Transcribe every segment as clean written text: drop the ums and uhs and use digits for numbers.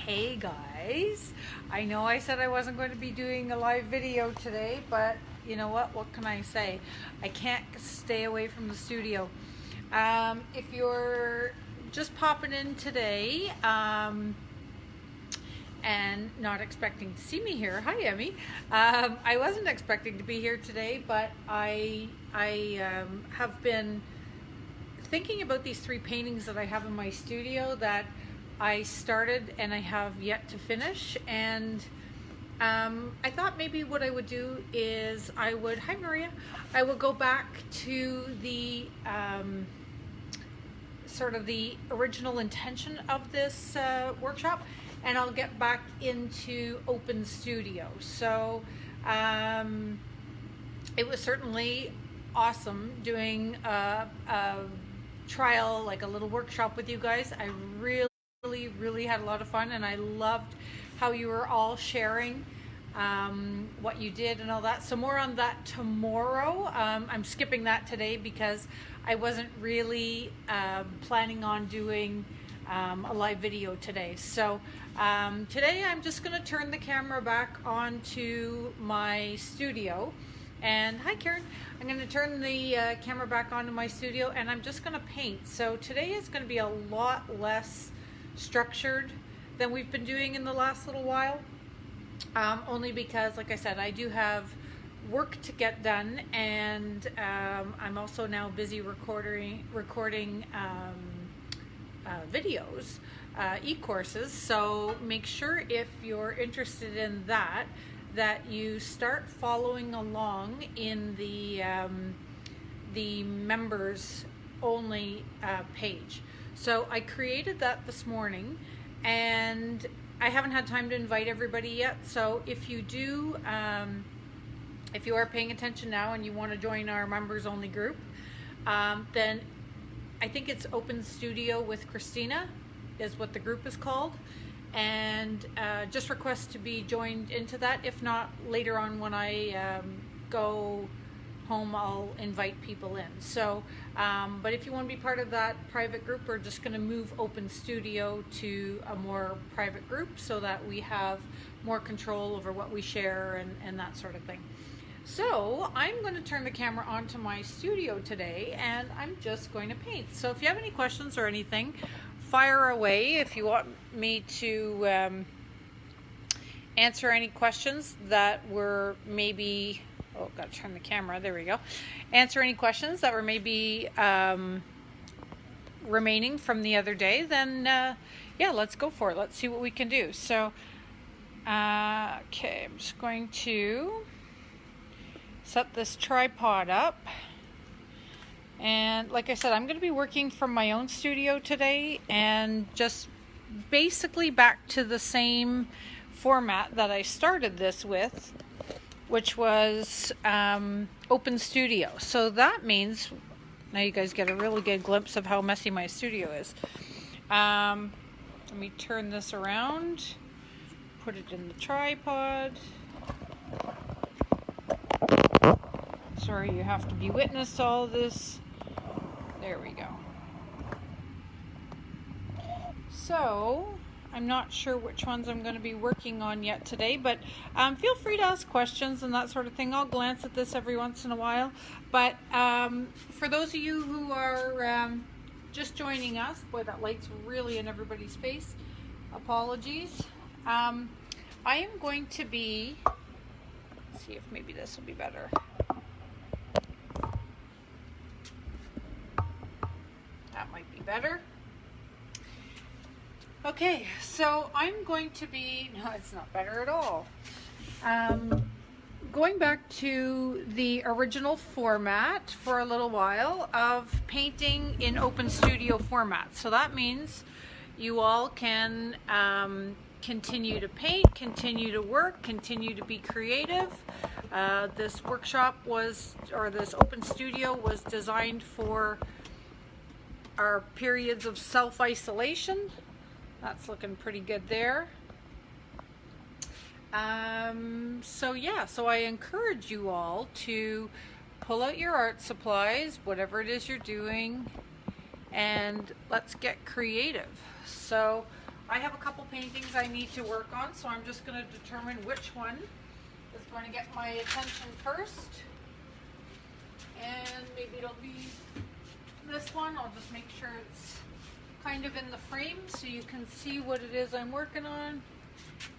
Hey guys, I know I said I wasn't going to be doing a live video today, but you know what can I say? I can't stay away from the studio. If you're just popping in today and not expecting to see me here, hi Emmy. I wasn't expecting to be here today, but I have been thinking about these 3 paintings that I have in my studio that I started and I have yet to finish, and I thought maybe what I would do is I would go back to the sort of the original intention of this workshop, and I'll get back into open studio. So it was certainly awesome doing a trial, like a little workshop with you guys. I really had a lot of fun, and I loved how you were all sharing what you did and all that. So more on that tomorrow. I'm skipping that today because I wasn't really planning on doing a live video today. So today I'm just going to turn the camera back onto my studio. And hi Karen, I'm going to turn the camera back onto my studio, and I'm just going to paint. So today is going to be a lot less structured than we've been doing in the last little while, only because, like I said, I do have work to get done, and I'm also now busy recording videos, e-courses. So make sure, if you're interested in that you start following along in the members only page. So I created that this morning, and I haven't had time to invite everybody yet. So if you do, if you are paying attention now and you want to join our members only group, then I think it's Open Studio with Christina is what the group is called. And just request to be joined into that. If not, later on when I go home, I'll invite people in. So but if you want to be part of that private group, we're just going to move Open Studio to a more private group so that we have more control over what we share and that sort of thing. So I'm going to turn the camera onto my studio today, and I'm just going to paint. So if you have any questions or anything, fire away. If you want me to answer any questions that were maybe, oh, got to turn the camera, there we go. Answer any questions that were maybe remaining from the other day, then yeah, let's go for it. Let's see what we can do. So, okay, I'm just going to set this tripod up. And like I said, I'm going to be working from my own studio today, and just basically back to the same format that I started this with, which was Open Studio. So that means, now you guys get a really good glimpse of how messy my studio is. Let me turn this around, put it in the tripod. Sorry you have to be witness to all this. There we go. So I'm not sure which ones I'm going to be working on yet today, but feel free to ask questions and that sort of thing. I'll glance at this every once in a while. But for those of you who are just joining us, boy, that light's really in everybody's face. Apologies. I am going to be, let's see if maybe this will be better. That might be better. Okay, so I'm going to be, no, it's not better at all. Going back to the original format for a little while of painting in Open Studio format. So that means you all can continue to paint, continue to work, continue to be creative. This workshop was, or this Open Studio was designed for our periods of self-isolation. That's looking pretty good there. So yeah, so I encourage you all to pull out your art supplies, whatever it is you're doing, and let's get creative. So I have a couple paintings I need to work on, so I'm just going to determine which one is going to get my attention first. And maybe it'll be this one. I'll just make sure it's kind of in the frame so you can see what it is I'm working on.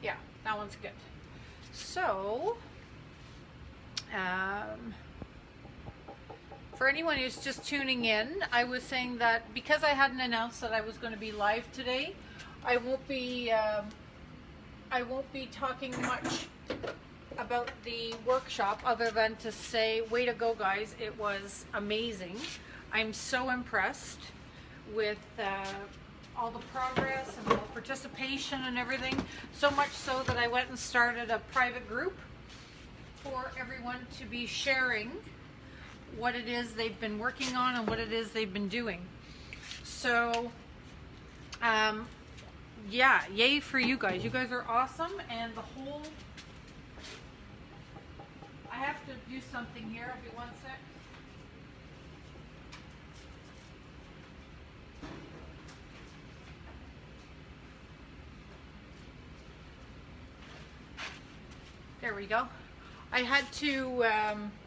Yeah, that one's good. So, for anyone who's just tuning in, I was saying that because I hadn't announced that I was going to be live today, I won't be talking much about the workshop other than to say, way to go guys, it was amazing. I'm so impressed with all the progress and all the participation and everything, so much so that I went and started a private group for everyone to be sharing what it is they've been working on and what it is they've been doing. So yeah, yay for you guys. You guys are awesome. And the whole, I have to do something here. I'll be one sec. There we go. I had to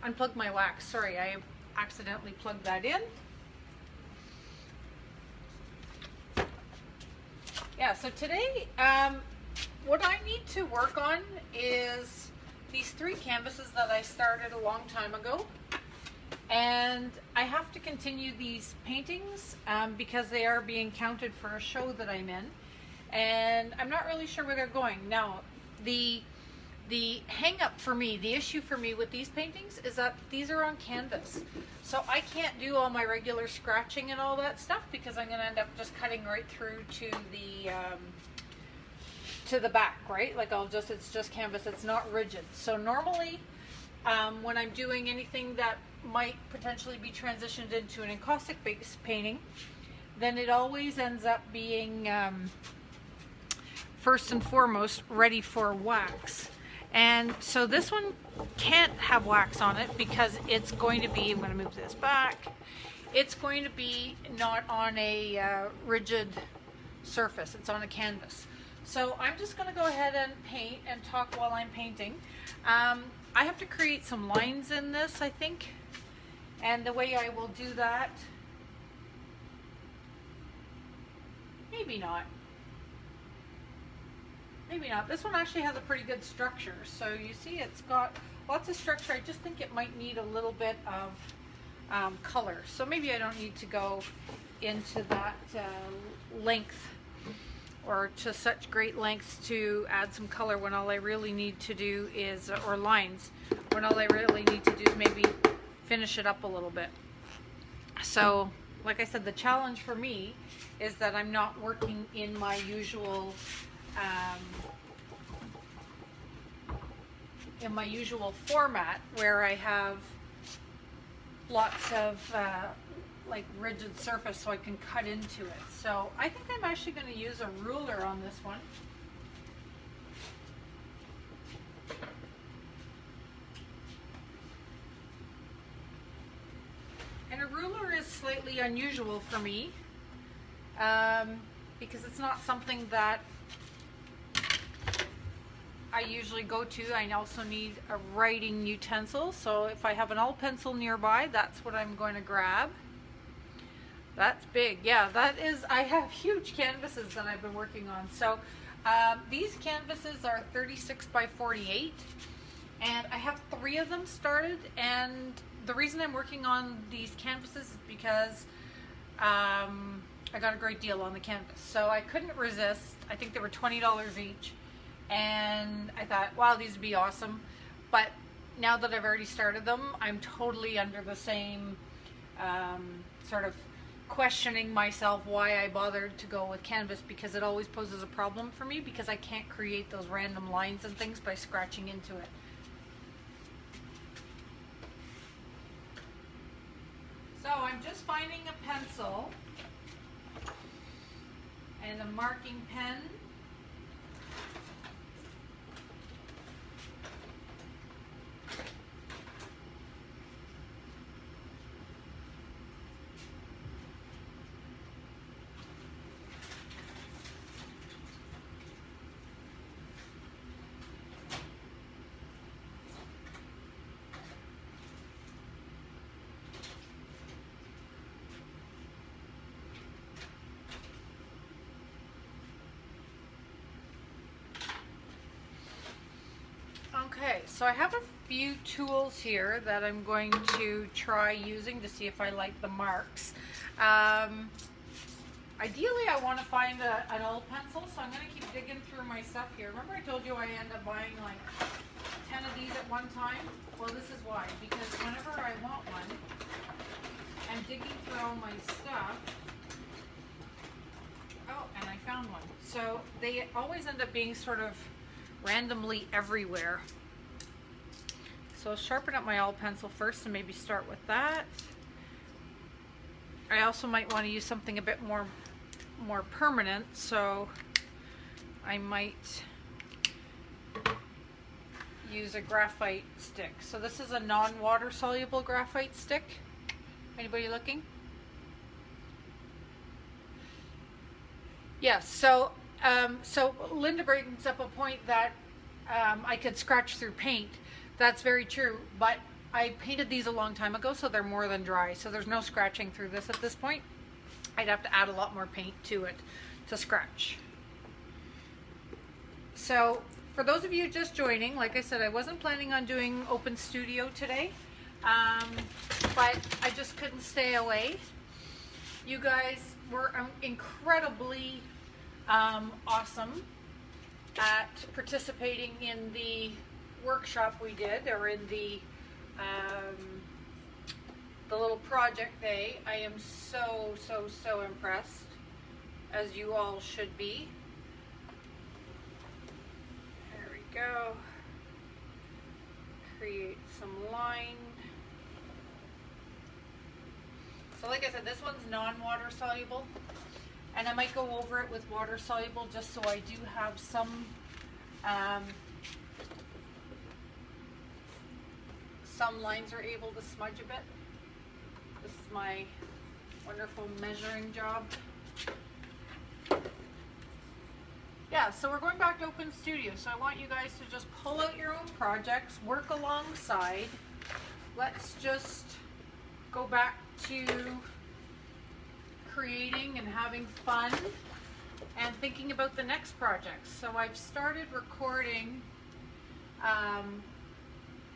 unplug my wax. Sorry, I accidentally plugged that in. Yeah, so today, what I need to work on is these 3 canvases that I started a long time ago. And I have to continue these paintings because they are being counted for a show that I'm in. And I'm not really sure where they're going. Now, the hang up for me, the issue for me with these paintings is that these are on canvas. So I can't do all my regular scratching and all that stuff because I'm going to end up just cutting right through to the back, right? Like it's just canvas, it's not rigid. So normally when I'm doing anything that might potentially be transitioned into an encaustic based painting, then it always ends up being first and foremost ready for wax. And so this one can't have wax on it because it's going to be, I'm going to move this back, it's going to be not on a rigid surface, it's on a canvas. So I'm just going to go ahead and paint and talk while I'm painting. I have to create some lines in this, I think, and the way I will do that, maybe not. Maybe not. This one actually has a pretty good structure. So you see it's got lots of structure. I just think it might need a little bit of color. So maybe I don't need to go into that length or to such great lengths to add some color when all I really need to do is, or lines, when all I really need to do is maybe finish it up a little bit. So like I said, the challenge for me is that I'm not working in my usual format where I have lots of like rigid surface so I can cut into it. So I think I'm actually going to use a ruler on this one. And a ruler is slightly unusual for me because it's not something that I usually go to. I also need a writing utensil, so if I have an all pencil nearby, that's what I'm going to grab. That's big. Yeah, that is, I have huge canvases that I've been working on. So these canvases are 36 by 48 and I have 3 of them started, and the reason I'm working on these canvases is because I got a great deal on the canvas, so I couldn't resist. I think they were $20 each. And I thought, wow, these would be awesome. But now that I've already started them, I'm totally under the same sort of questioning myself why I bothered to go with canvas, because it always poses a problem for me because I can't create those random lines and things by scratching into it. So I'm just finding a pencil and a marking pen. So I have a few tools here that I'm going to try using to see if I like the marks. Ideally, I want to find an old pencil, so I'm going to keep digging through my stuff here. Remember I told you I end up buying like 10 of these at one time? Well, this is why. Because whenever I want one, I'm digging through all my stuff. Oh, and I found one. So they always end up being sort of randomly everywhere. So I'll sharpen up my all pencil first and maybe start with that. I also might want to use something a bit more permanent, so I might use a graphite stick. So this is a non-water soluble graphite stick. Anybody looking? Yes, so Linda brings up a point that I could scratch through paint. That's very true, but I painted these a long time ago, so they're more than dry, so there's no scratching through this at this point. I'd have to add a lot more paint to it to scratch. So for those of you just joining, like I said, I wasn't planning on doing Open Studio today, but I just couldn't stay away. You guys were incredibly awesome at participating in the workshop we did, or in the little project day. I am so impressed, as you all should be. There we go. Create some line. So like I said, this one's non-water soluble, and I might go over it with water soluble just so I do have some lines are able to smudge a bit. This is my wonderful measuring job. Yeah, so we're going back to Open Studio. So I want you guys to just pull out your own projects, work alongside. Let's just go back to creating and having fun and thinking about the next project. So I've started recording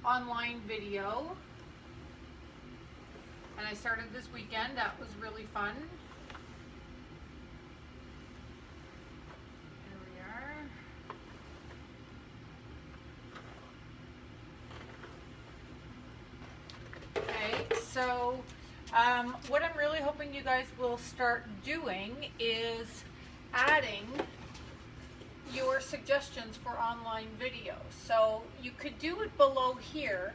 online video, and I started this weekend. That was really fun. There we are. Okay, so what I'm really hoping you guys will start doing is adding your suggestions for online videos. So you could do it below here,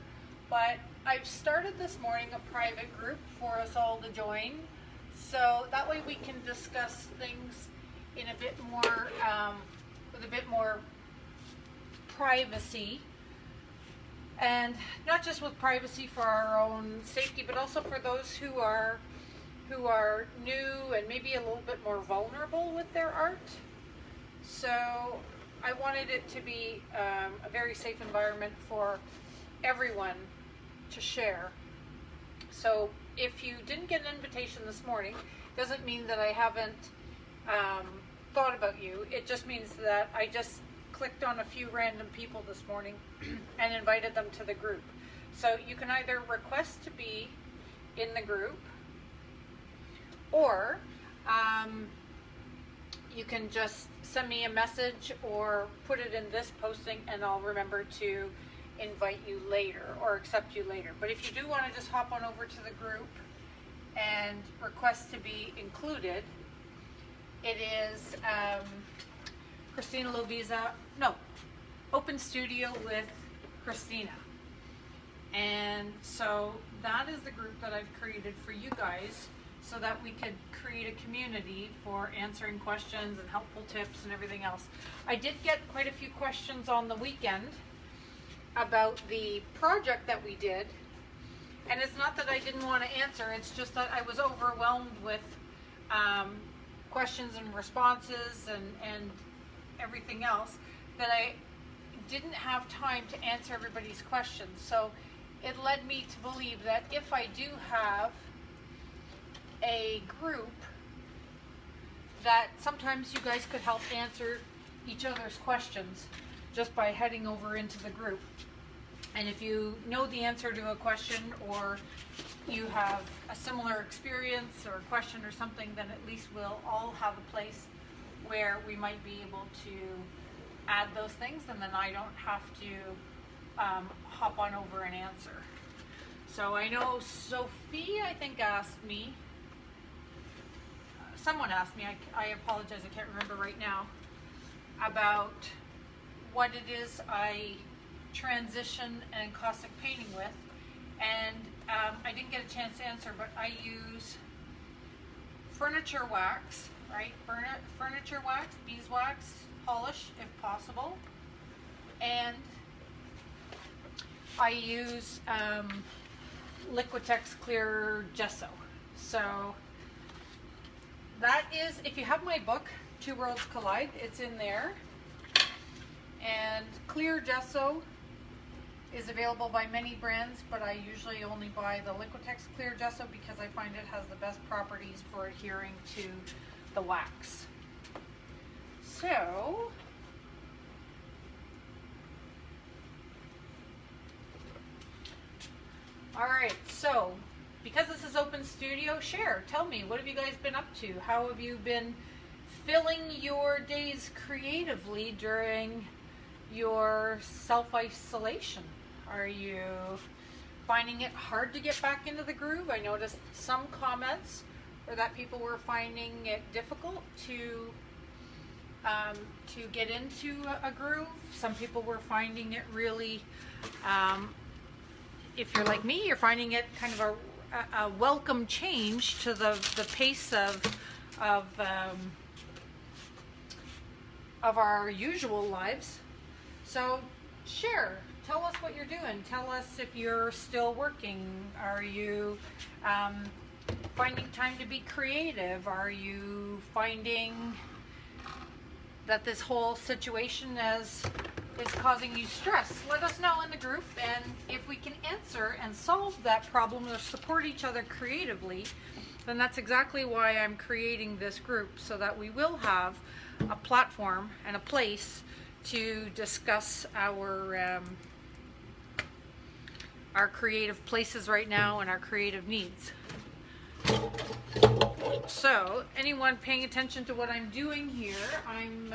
but I've started this morning a private group for us all to join, so that way we can discuss things in a bit more with a bit more privacy, and not just with privacy for our own safety, but also for those who are new and maybe a little bit more vulnerable with their art. So I wanted it to be a very safe environment for everyone to share. So if you didn't get an invitation this morning, doesn't mean that I haven't thought about you. It just means that I just clicked on a few random people this morning and invited them to the group. So you can either request to be in the group, or you can just send me a message or put it in this posting, and I'll remember to invite you later or accept you later. But if you do want to just hop on over to the group and request to be included, it is Christina Lovisa, no, Open Studio with Christina. And so that is the group that I've created for you guys, so that we could create a community for answering questions and helpful tips and everything else. I did get quite a few questions on the weekend about the project that we did, and it's not that I didn't want to answer, it's just that I was overwhelmed with questions and responses and everything else, that I didn't have time to answer everybody's questions. So it led me to believe that if I do have a group, that sometimes you guys could help answer each other's questions just by heading over into the group. And if you know the answer to a question, or you have a similar experience or question or something, then at least we'll all have a place where we might be able to add those things, and then I don't have to hop on over and answer. So I know Sophie, I think, asked me, someone asked me, I apologize, I can't remember right now, about what it is I transition and caustic painting with. And I didn't get a chance to answer, but I use furniture wax, right? Furniture wax, beeswax, polish if possible. And I use Liquitex clear gesso. So that is, if you have my book, Two Worlds Collide, it's in there. And clear gesso is available by many brands, but I usually only buy the Liquitex clear gesso because I find it has the best properties for adhering to the wax. So all right, so because this is open studio, tell me, what have you guys been up to? How have you been filling your days creatively during your self-isolation? Are you finding it hard to get back into the groove? I noticed some comments or that people were finding it difficult to get into a groove. Some people were finding it really, if you're like me, you're finding it kind of a welcome change to the pace of our usual lives. So tell us what you're doing. Tell us if you're still working. Are you finding time to be creative? Are you finding that this whole situation is causing you stress? Let us know in the group, and if we can answer and solve that problem or support each other creatively, then that's exactly why I'm creating this group, so that we will have a platform and a place to discuss our creative places right now and our creative needs. So anyone paying attention to what I'm doing here, I'm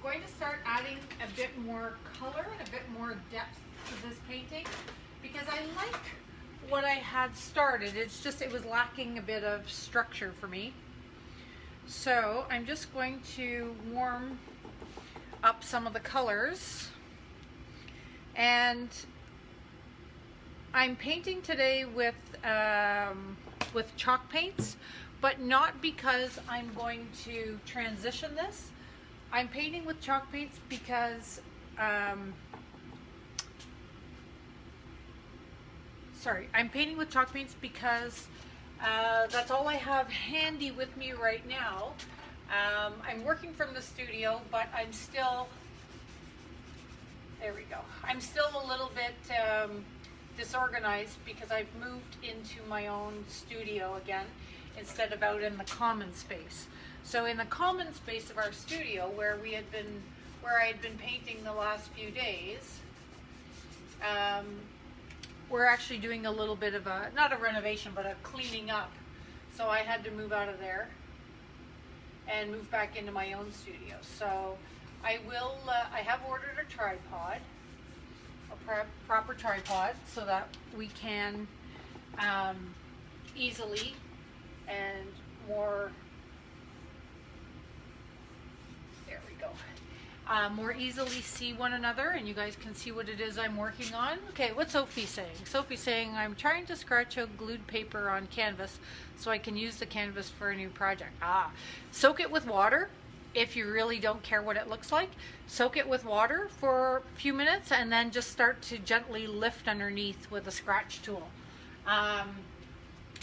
going to start adding a bit more color and a bit more depth to this painting, because I like what I had started. It's just, it was lacking a bit of structure for me. So I'm just going to warm up some of the colors, and I'm painting today with chalk paints, but not because I'm going to transition this. I'm painting with chalk paints because I'm painting with chalk paints because that's all I have handy with me right now. I'm working from the studio, but I'm still, there we go. I'm still a little bit disorganized because I've moved into my own studio again instead of out in the common space. So in the common space of our studio, where I had been painting the last few days, we're actually doing a little bit of a, not a renovation, but a cleaning up. So I had to move out of there and move back into my own studio. So I have ordered a tripod, a proper tripod, so that we can easily and more, there we go, more easily see one another, and you guys can see what it is I'm working on. Okay, what's Sophie saying? Sophie's saying, I'm trying to scratch out glued paper on canvas so I can use the canvas for a new project. Soak it with water. If you really don't care what it looks like, soak it with water for a few minutes and then just start to gently lift underneath with a scratch tool.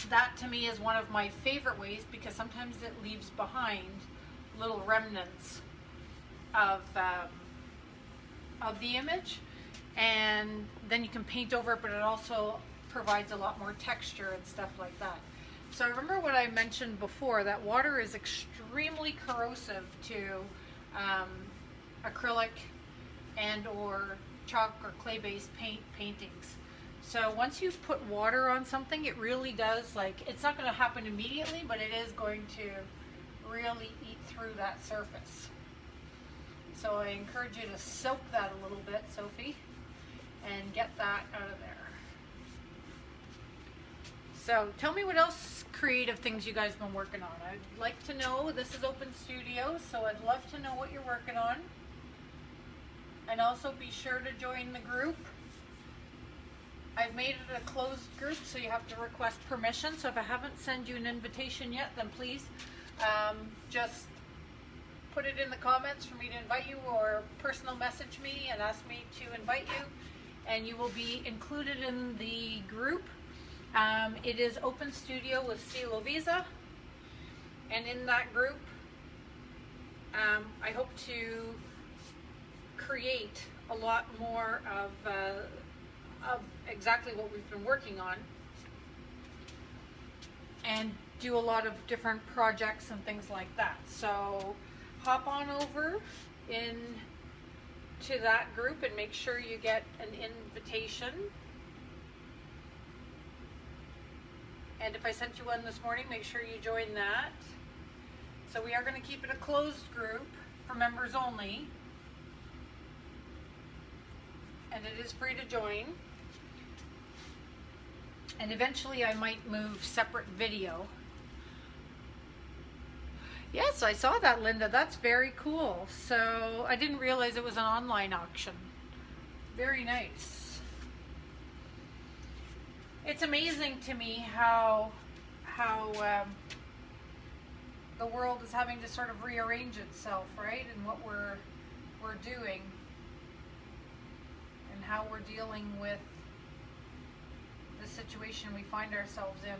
That to me is one of my favorite ways, because sometimes it leaves behind little remnants of the image, and then you can paint over it, but it also provides a lot more texture and stuff like that. So remember what I mentioned before, that water is extremely corrosive to acrylic and or chalk or clay-based paintings. So once you put water on something, it really does, like, it's not going to happen immediately, but it is going to really eat through that surface. So I encourage you to soak that a little bit, Sophie, and get that out of there. So tell me what else creative things you guys have been working on. I'd like to know. This is Open Studio, so I'd love to know what you're working on. And also be sure to join the group. I've made it a closed group, so you have to request permission. So if I haven't sent you an invitation yet, then please just put it in the comments for me to invite you, or personal message me and ask me to invite you, and you will be included in the group. It is Open Studio with Christina Lovisa, and in that group I hope to create a lot more of exactly what we've been working on, and do a lot of different projects and things like that. So hop on over into that group and make sure you get an invitation. And if I sent you one this morning, make sure you join that. So we are going to keep it a closed group for members only. And it is free to join. And eventually I might move separate video. Yes, I saw that, Linda. That's very cool. So I didn't realize it was an online auction. Very nice. It's amazing to me how the world is having to sort of rearrange itself, right? And what we're doing, and how we're dealing with the situation we find ourselves in.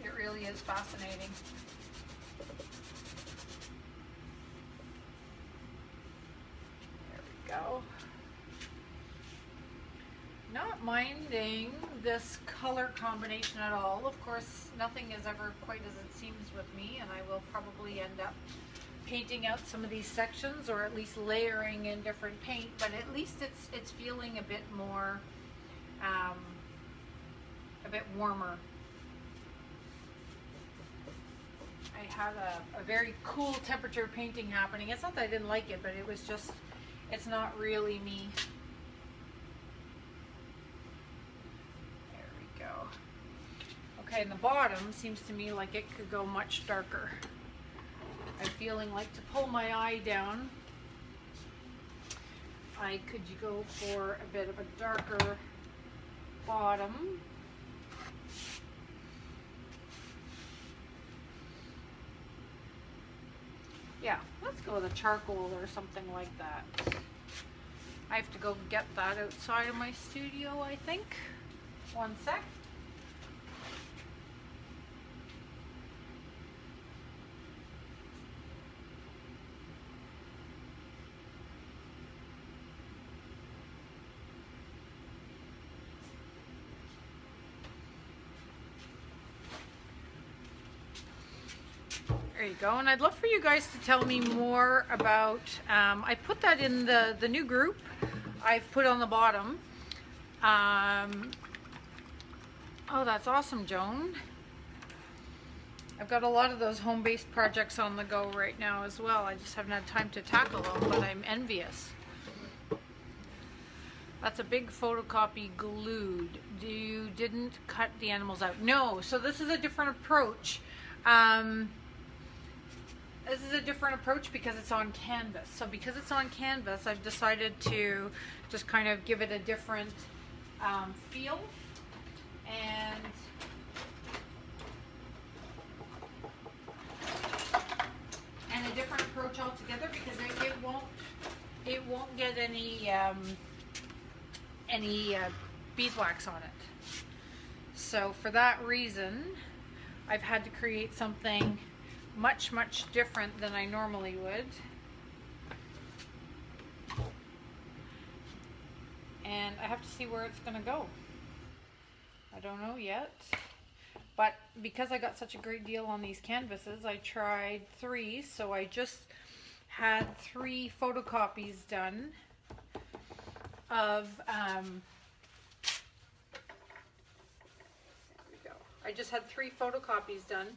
It really is fascinating. There we go. Not minding this color combination at all. Of course, nothing is ever quite as it seems with me, and I will probably end up painting out some of these sections, or at least layering in different paint, but at least it's feeling a bit more, a bit warmer. I had a very cool temperature painting happening. It's not that I didn't like it, but it was just, it's not really me. Okay, and the bottom seems to me like it could go much darker. I'm feeling like to pull my eye down, I could go for a bit of a darker bottom. Yeah, let's go with a charcoal or something like that. I have to go get that outside of my studio, I think. One sec. There you go. And I'd love for you guys to tell me more about, I put that in the new group I've put on the bottom. Oh, that's awesome, Joan. I've got a lot of those home-based projects on the go right now as well. I just haven't had time to tackle them, but I'm envious. That's a big photocopy glued. You didn't cut the animals out. No, so this is a different approach. This is a different approach because it's on canvas. So because it's on canvas, I've decided to just kind of give it a different feel and a different approach altogether, because it won't get any beeswax on it. So for that reason, I've had to create something much different than I normally would. And I have to see where it's going to go. I don't know yet. But because I got such a great deal on these canvases, I tried 3. So I just had 3 photocopies done of, there we go. I just had 3 photocopies done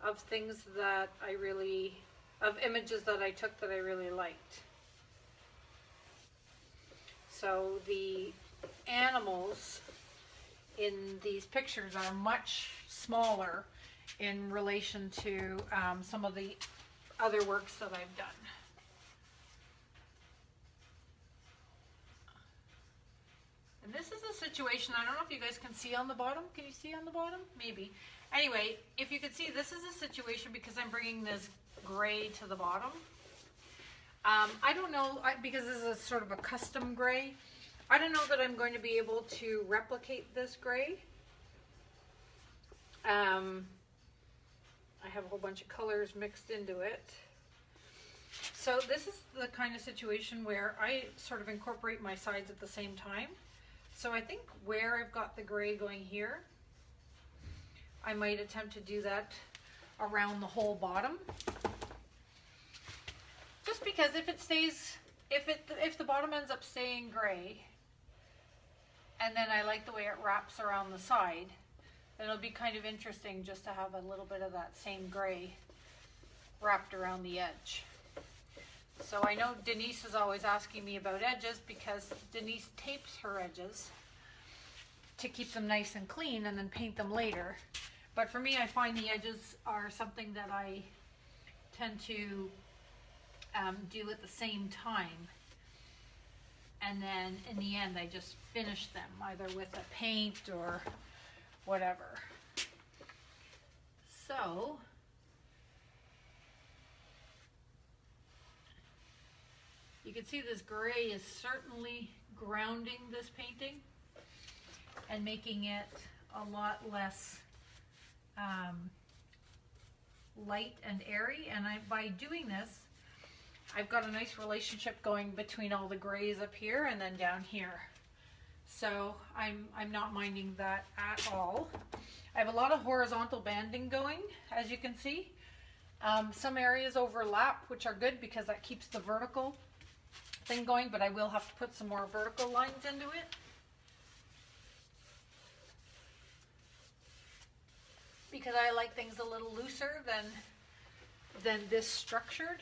of things that I really, of images that I took that I really liked. So the animals in these pictures are much smaller in relation to some of the other works that I've done. And this is a situation, I don't know if you guys can see on the bottom. Can you see on the bottom? Maybe. Anyway, if you could see, this is a situation because I'm bringing this gray to the bottom. I don't know, because this is a sort of a custom gray, I don't know that I'm going to be able to replicate this gray. I have a whole bunch of colors mixed into it. So this is the kind of situation where I sort of incorporate my sides at the same time. So I think where I've got the gray going here, I might attempt to do that around the whole bottom. Just because if it stays, if the bottom ends up staying gray, and then I like the way it wraps around the side, then it'll be kind of interesting just to have a little bit of that same gray wrapped around the edge. So I know Denise is always asking me about edges because Denise tapes her edges to keep them nice and clean and then paint them later. But for me, I find the edges are something that I tend to do at the same time, and then in the end I just finish them either with a paint or whatever. So you can see this gray is certainly grounding this painting and making it a lot less light and airy, and by doing this I've got a nice relationship going between all the grays up here and then down here. So I'm not minding that at all. I have a lot of horizontal banding going, as you can see. Some areas overlap, which are good because that keeps the vertical thing going, but I will have to put some more vertical lines into it. Because I like things a little looser than this structured.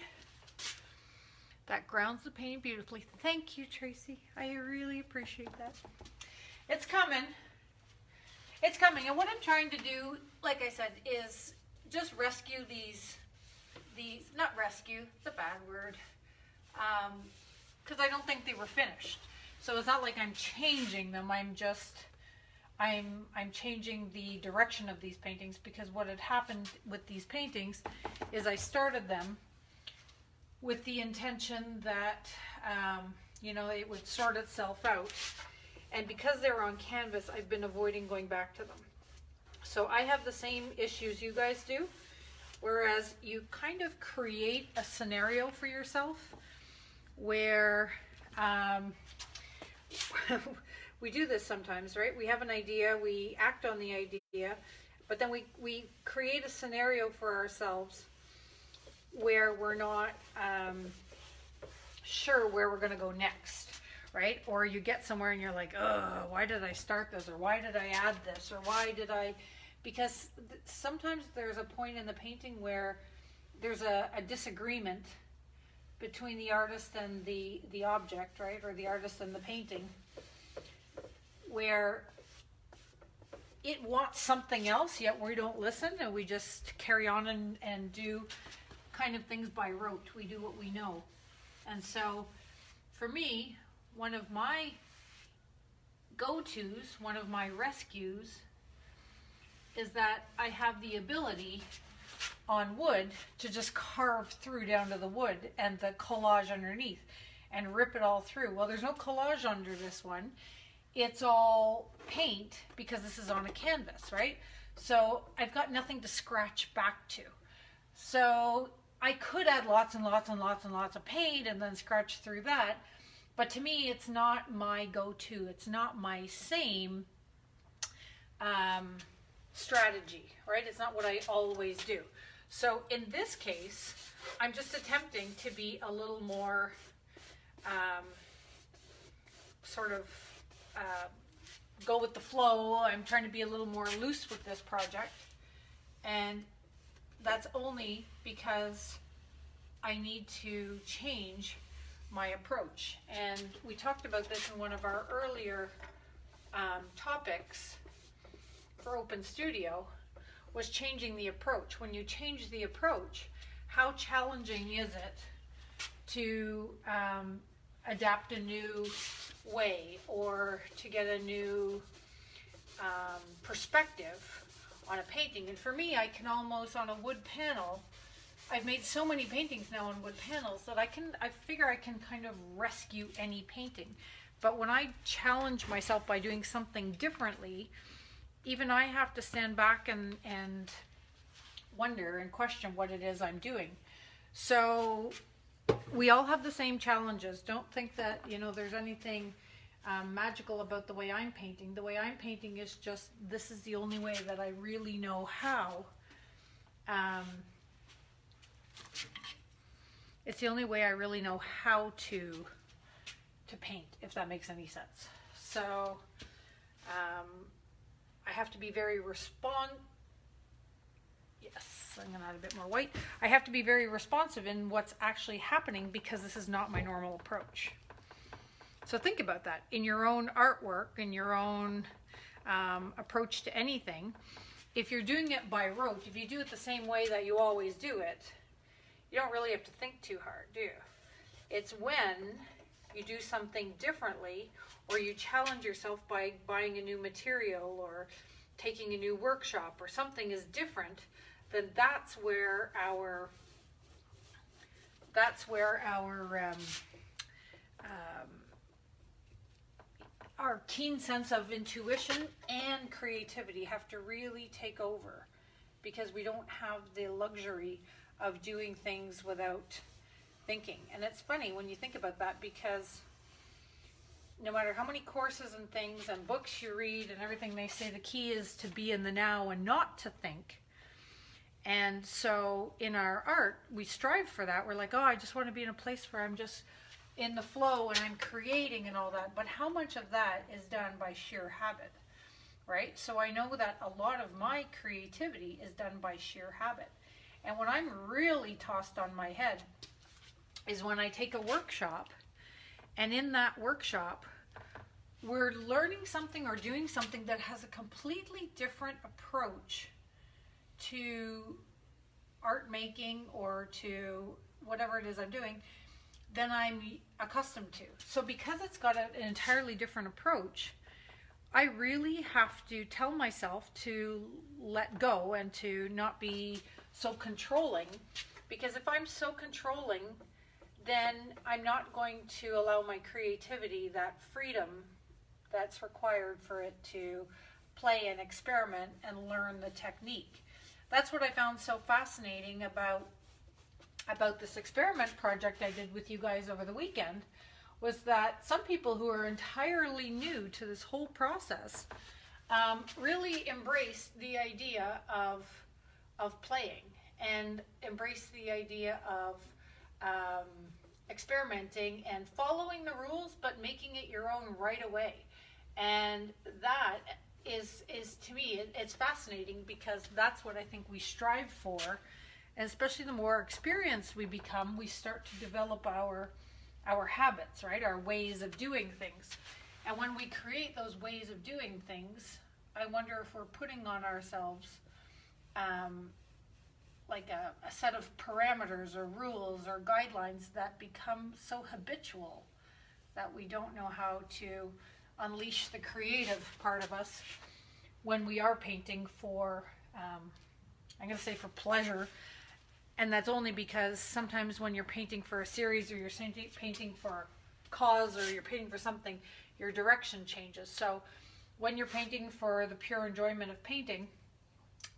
That grounds the painting beautifully. Thank you, Tracy. I really appreciate that. It's coming. It's coming. And what I'm trying to do, like I said, is just rescue these, not rescue, it's a bad word, because I don't think they were finished. So it's not like I'm changing them. I'm changing the direction of these paintings, because what had happened with these paintings is I started them with the intention that, you know, it would sort itself out. And because they're on canvas, I've been avoiding going back to them. So I have the same issues you guys do, whereas you kind of create a scenario for yourself where we do this sometimes, right? We have an idea, we act on the idea, but then we create a scenario for ourselves where we're not sure where we're going to go next, right? Or you get somewhere and you're like, oh, why did I start this? Or why did I add this? Or why did I... Because sometimes there's a point in the painting where there's a disagreement between the artist and the object, right? Or the artist and the painting, where it wants something else, yet we don't listen and we just carry on and do kind of things by rote. We do what we know. And so for me, one of my go-tos, one of my rescues, is that I have the ability on wood to just carve through down to the wood and the collage underneath and rip it all through. Well, there's no collage under this one. It's all paint because this is on a canvas, right? So I've got nothing to scratch back to. So I could add lots and lots and lots and lots of paint and then scratch through that. But to me, it's not my go-to. It's not my same strategy, right? It's not what I always do. So in this case, I'm just attempting to be a little more sort of go with the flow. I'm trying to be a little more loose with this project, and that's only because I need to change my approach. And we talked about this in one of our earlier topics for Open Studio, was changing the approach. When you change the approach, how challenging is it to adapt a new way, or to get a new perspective on a painting? And for me, I can almost, on a wood panel, I've made so many paintings now on wood panels that I figure I can kind of rescue any painting. But when I challenge myself by doing something differently, even I have to stand back and wonder and question what it is I'm doing. So we all have the same challenges. Don't think that, you know, there's anything magical about the way I'm painting. The way I'm painting is just, this is the only way that I really know how. It's the only way I really know how to paint, if that makes any sense. So I have to be very yes, I'm gonna add a bit more white. I have to be very responsive in what's actually happening, because this is not my normal approach. So think about that in your own artwork, in your own approach to anything. If you're doing it by rote, if you do it the same way that you always do it, you don't really have to think too hard, do you? It's when you do something differently, or you challenge yourself by buying a new material or taking a new workshop, or something is different, then that's where our keen sense of intuition and creativity have to really take over, because we don't have the luxury of doing things without thinking. And it's funny when you think about that, because no matter how many courses and things and books you read and everything, they say the key is to be in the now and not to think. And so in our art, we strive for that. We're like, oh, I just want to be in a place where I'm just in the flow and I'm creating and all that. But how much of that is done by sheer habit, right? So I know that a lot of my creativity is done by sheer habit. And when I'm really tossed on my head is when I take a workshop, and in that workshop, we're learning something or doing something that has a completely different approach to art making or to whatever it is I'm doing than I'm accustomed to. So because it's got an entirely different approach, I really have to tell myself to let go and to not be so controlling, because if I'm so controlling, then I'm not going to allow my creativity that freedom that's required for it to play and experiment and learn the technique. That's what I found so fascinating about this experiment project I did with you guys over the weekend, was that some people who are entirely new to this whole process really embrace the idea of playing, and embrace the idea of experimenting and following the rules, but making it your own right away. And that is to me, it's fascinating, because that's what I think we strive for. And especially the more experienced we become, we start to develop our habits, right? Our ways of doing things. And when we create those ways of doing things, I wonder if we're putting on ourselves like a set of parameters or rules or guidelines that become so habitual that we don't know how to unleash the creative part of us when we are painting for, I'm going to say for pleasure. And that's only because sometimes when you're painting for a series, or you're painting for a cause, or you're painting for something, your direction changes. So when you're painting for the pure enjoyment of painting,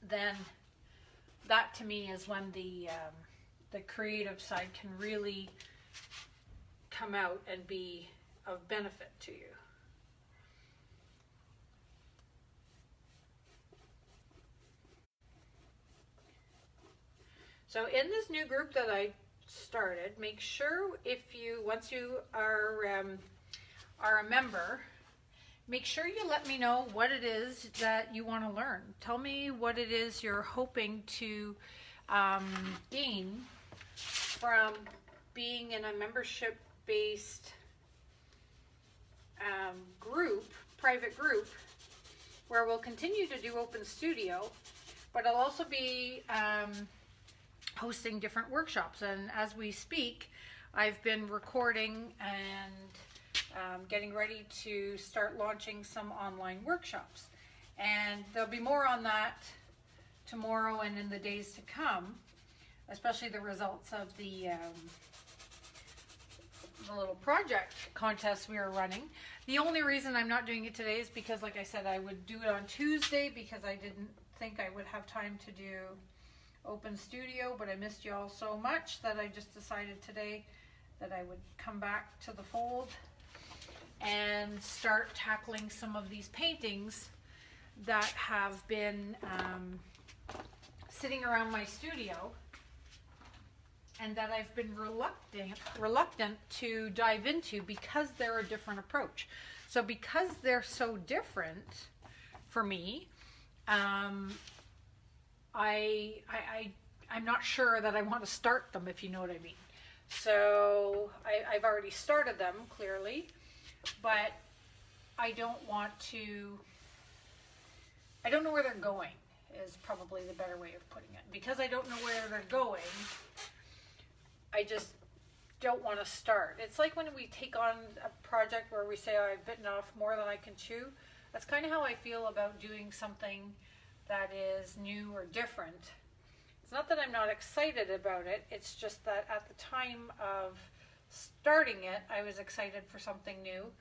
then that to me is when the creative side can really come out and be of benefit to you. So in this new group that I started, make sure once you are a member, make sure you let me know what it is that you want to learn. Tell me what it is you're hoping to gain from being in a membership-based private group, where we'll continue to do Open Studio, but I'll also be hosting different workshops. And as we speak, I've been recording and getting ready to start launching some online workshops. And there'll be more on that tomorrow and in the days to come, especially the results of the little project contest we are running. The only reason I'm not doing it today is because, like I said, I would do it on Tuesday because I didn't think I would have time to do Open Studio, but I missed you all so much that I just decided today that I would come back to the fold and start tackling some of these paintings that have been sitting around my studio and that I've been reluctant to dive into because they're a different approach. So because they're so different for me, I'm not sure that I want to start them, if you know what I mean. So I've already started them, clearly, but I don't know where they're going, is probably the better way of putting it. Because I don't know where they're going, I just don't want to start. It's like when we take on a project where we say, oh, I've bitten off more than I can chew. That's kind of how I feel about doing something that is new or different. It's not that I'm not excited about it, it's just that at the time of starting it, I was excited for something new.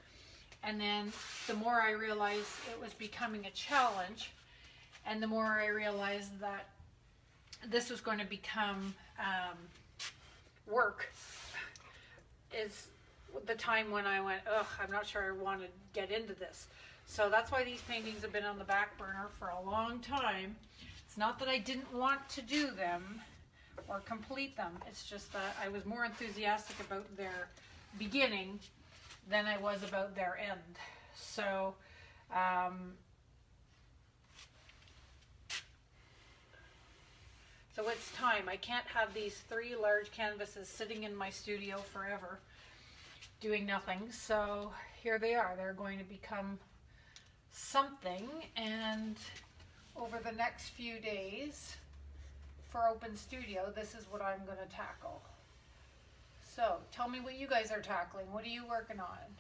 And then the more I realized it was becoming a challenge, and the more I realized that this was going to become work, is the time when I went, ugh, I'm not sure I want to get into this. So that's why these paintings have been on the back burner for a long time. It's not that I didn't want to do them or complete them. It's just that I was more enthusiastic about their beginning than I was about their end. So so it's time. I can't have these 3 large canvases sitting in my studio forever doing nothing. So here they are. They're going to become something, and over the next few days for Open Studio, this is what I'm going to tackle. So tell me what you guys are tackling. What are you working on?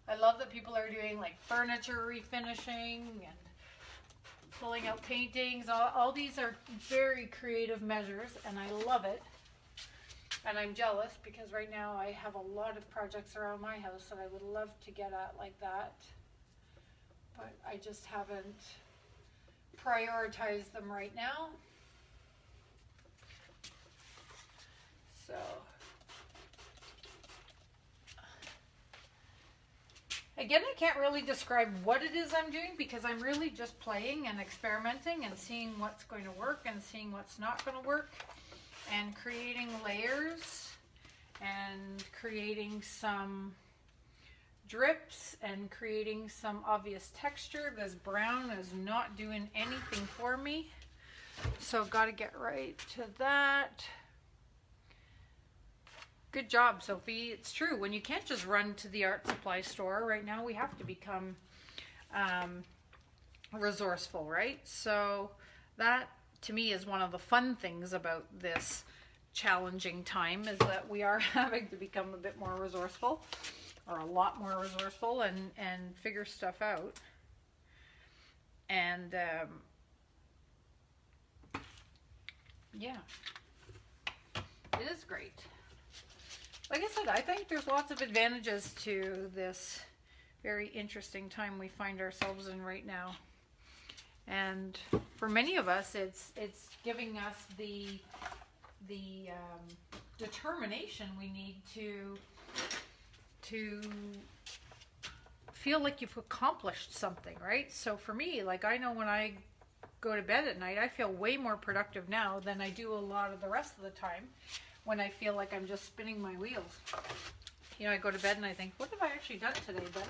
I love that people are doing like furniture refinishing and pulling out paintings. All these are very creative measures, and I love it. And I'm jealous because right now I have a lot of projects around my house that I would love to get at like that, but I just haven't prioritized them right now. So again, I can't really describe what it is I'm doing because I'm really just playing and experimenting and seeing what's going to work and seeing what's not going to work, and creating layers and creating some drips and creating some obvious texture. This brown is not doing anything for me, so got to get right to that. Good job, Sophie. It's true. When you can't just run to the art supply store, right now we have to become resourceful, right? So that, to me, is one of the fun things about this challenging time, is that we are having to become a bit more resourceful, or a lot more resourceful, and figure stuff out. And yeah, it is great. Like I said, I think there's lots of advantages to this very interesting time we find ourselves in right now. And for many of us, it's giving us the determination we need to feel like you've accomplished something, right? So for me, like, I know when I go to bed at night, I feel way more productive now than I do a lot of the rest of the time when I feel like I'm just spinning my wheels. You know, I go to bed and I think, what have I actually done today? But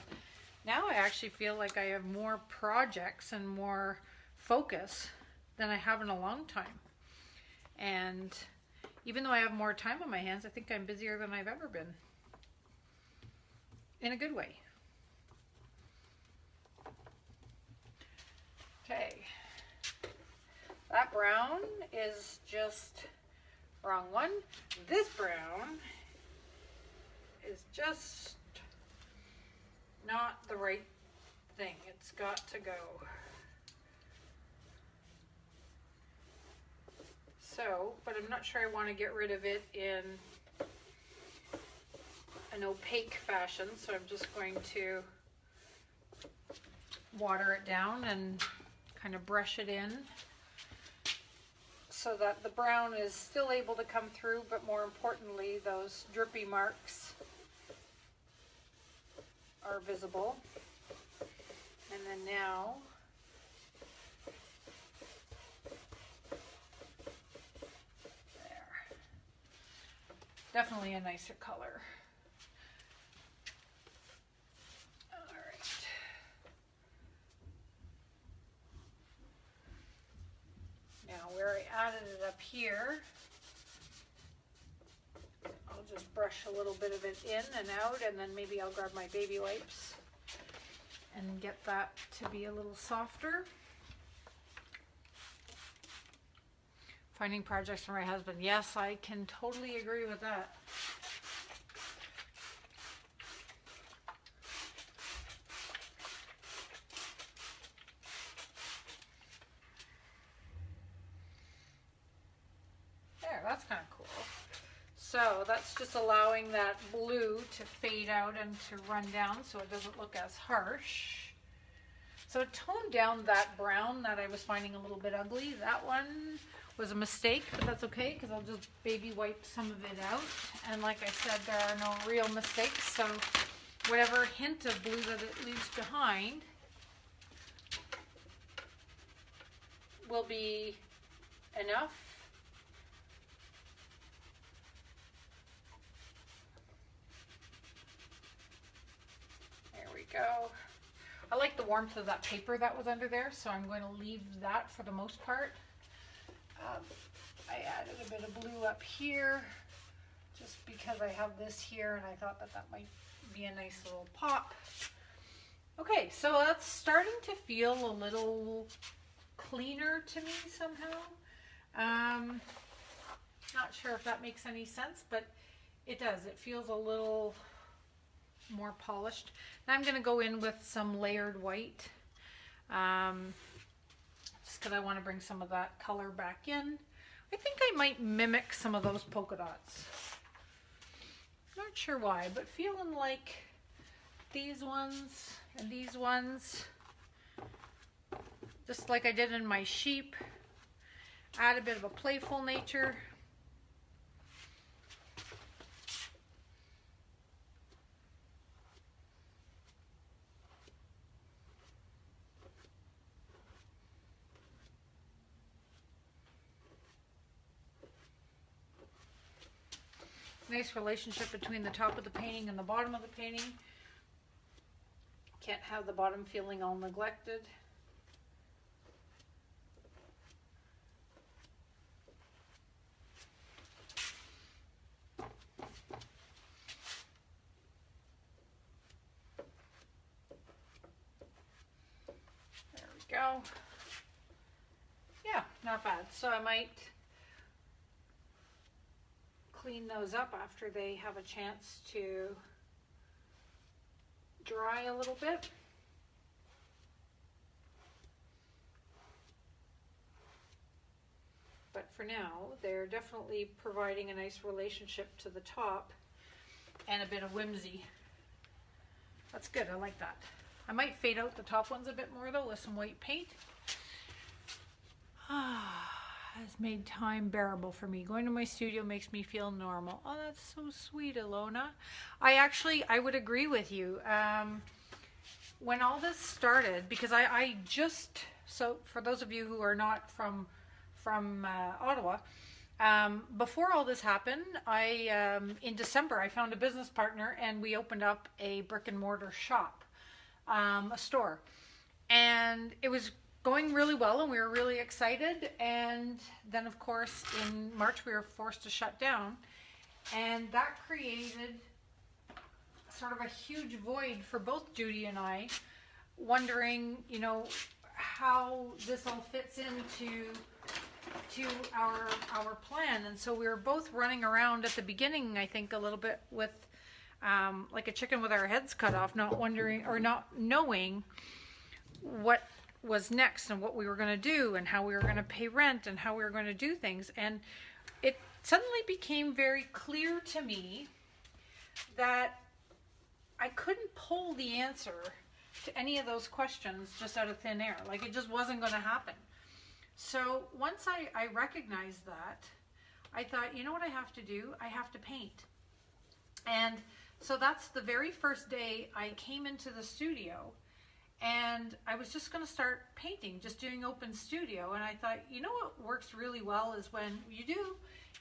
now I actually feel like I have more projects and more focus than I have in a long time. And even though I have more time on my hands, I think I'm busier than I've ever been. In a good way. Okay. That brown is just wrong one. This brown is just not the right thing. It's got to go. So, but I'm not sure I want to get rid of it in an opaque fashion, so I'm just going to water it down and kind of brush it in so that the brown is still able to come through, but more importantly, those drippy marks are visible. And then now there. Definitely a nicer color. All right. Now where I added it up here, I'll just brush a little bit of it in and out, and then maybe I'll grab my baby wipes and get that to be a little softer. Finding projects for my husband. Yes, I can totally agree with that. There, that's kind of cool. So that's just allowing that blue to fade out and to run down so it doesn't look as harsh. So it toned down that brown that I was finding a little bit ugly. That one was a mistake, but that's okay because I'll just baby wipe some of it out. And like I said, there are no real mistakes, so whatever hint of blue that it leaves behind will be enough. There we go. I like the warmth of that paper that was under there, so I'm going to leave that for the most part. I added a bit of blue up here just because I have this here and I thought that that might be a nice little pop. Okay, so that's starting to feel a little cleaner to me somehow. Not sure if that makes any sense, but it does. It feels a little more polished. Now I'm going to go in with some layered white, just because I want to bring some of that color back in. I think I might mimic some of those polka dots. Not sure why, but feeling like these ones and these ones, just like I did in my sheep, add a bit of a playful nature. Nice relationship between the top of the painting and the bottom of the painting. Can't have the bottom feeling all neglected. There we go. Yeah, not bad. So I might clean those up after they have a chance to dry a little bit. But for now, they're definitely providing a nice relationship to the top and a bit of whimsy. That's good, I like that. I might fade out the top ones a bit more though with some white paint. Has made time bearable for me. Going to my studio makes me feel normal. Oh, that's so sweet, Alona. I would agree with you. When all this started, because I just So for those of you who are not from Ottawa, before all this happened, in December I found a business partner and we opened up a brick and mortar shop, a store, and it was going really well and we were really excited. And then of course in March we were forced to shut down, and that created sort of a huge void for both Judy and I, wondering, how this all fits into our plan. And so we were both running around at the beginning, I think, a little bit with like a chicken with our heads cut off, not wondering or not knowing what was next and what we were going to do and how we were going to pay rent and how we were going to do things. And it suddenly became very clear to me that I couldn't pull the answer to any of those questions just out of thin air. Like, it just wasn't going to happen. So once I recognized that, I thought, you know what I have to do? I have to paint. And so that's the very first day I came into the studio, and I was just going to start painting, just doing open studio. And I thought, you know what works really well is when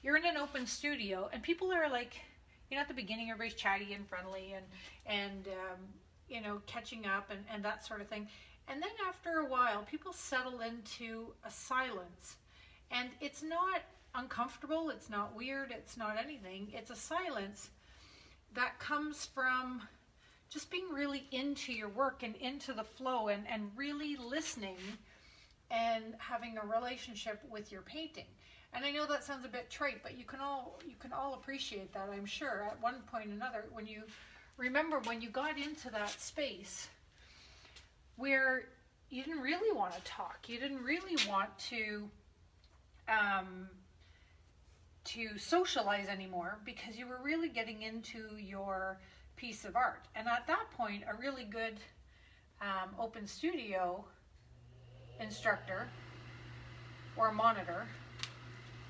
you're in an open studio and people are like, at the beginning everybody's chatty and friendly and catching up and that sort of thing. And then after a while, people settle into a silence, and it's not uncomfortable, it's not weird, it's not anything. It's a silence that comes from just being really into your work and into the flow and really listening and having a relationship with your painting. And I know that sounds a bit trite, but you can all appreciate that, I'm sure, at one point or another, when you remember when you got into that space where you didn't really want to talk, you didn't really want to socialize anymore, because you were really getting into your piece of art. And at that point, a really good open studio instructor or monitor